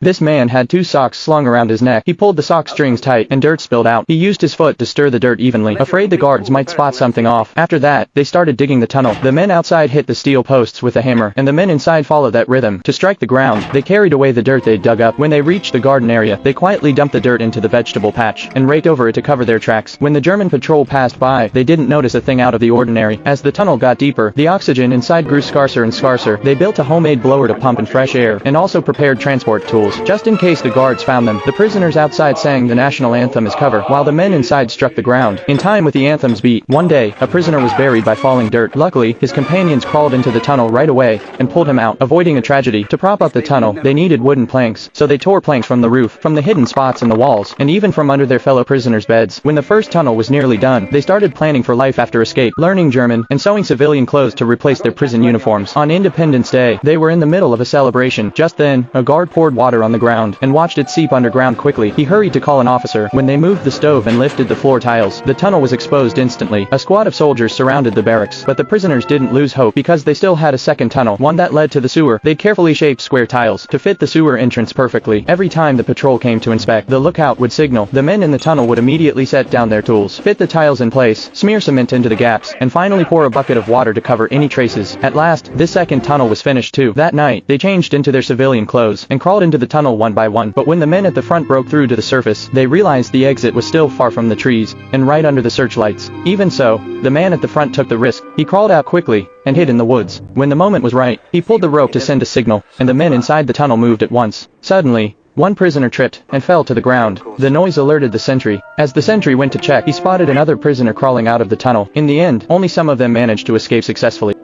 This man had 2 socks slung around his neck. He pulled the sock strings tight and dirt spilled out. He used his foot to stir the dirt evenly, afraid the guards might spot something off. After that, they started digging the tunnel. The men outside hit the steel posts with a hammer, and the men inside followed that rhythm. To strike the ground, they carried away the dirt they'd dug up. When they reached the garden area, they quietly dumped the dirt into the vegetable patch and raked over it to cover their tracks. When the German patrol passed by, they didn't notice a thing out of the ordinary. As the tunnel got deeper, the oxygen inside grew scarcer and scarcer. They built a homemade blower to pump in fresh air, and also prepared transport tools, just in case the guards found them. The prisoners outside sang the national anthem as cover, while the men inside struck the ground. In time with the anthem's beat, one day, a prisoner was buried by falling dirt. Luckily, his companions crawled into the tunnel right away and pulled him out, avoiding a tragedy. To prop up the tunnel, they needed wooden planks, so they tore planks from the roof, from the hidden spots in the walls, and even from under their fellow prisoners' beds. When the first tunnel was nearly done, they started planning for life after escape, learning German, and sewing civilian clothes to replace their prison uniforms. On Independence Day, they were in the middle of a celebration. Just then, a guard poured water on the ground and watched it seep underground quickly. He hurried to call an officer. When they moved the stove and lifted the floor tiles, the tunnel was exposed instantly. A squad of soldiers surrounded the barracks, but the prisoners didn't lose hope because they still had a second tunnel, one that led to the sewer. They'd carefully shaped square tiles to fit the sewer entrance perfectly. Every time the patrol came to inspect, the lookout would signal. The men in the tunnel would immediately set down their tools, fit the tiles in place, smear cement into the gaps, and finally pour a bucket of water to cover any traces. At last, this second tunnel was finished too. That night, they changed into their civilian clothes and crawled into the tunnel one by one. But when the men at the front broke through to the surface, they realized the exit was still far from the trees and right under the searchlights. Even so, the man at the front took the risk. He crawled out quickly and hid in the woods. When the moment was right, he pulled the rope to send a signal, and the men inside the tunnel moved at once. Suddenly, one prisoner tripped and fell to the ground. The noise alerted the sentry. As the sentry went to check, he spotted another prisoner crawling out of the tunnel. In the end, only some of them managed to escape successfully.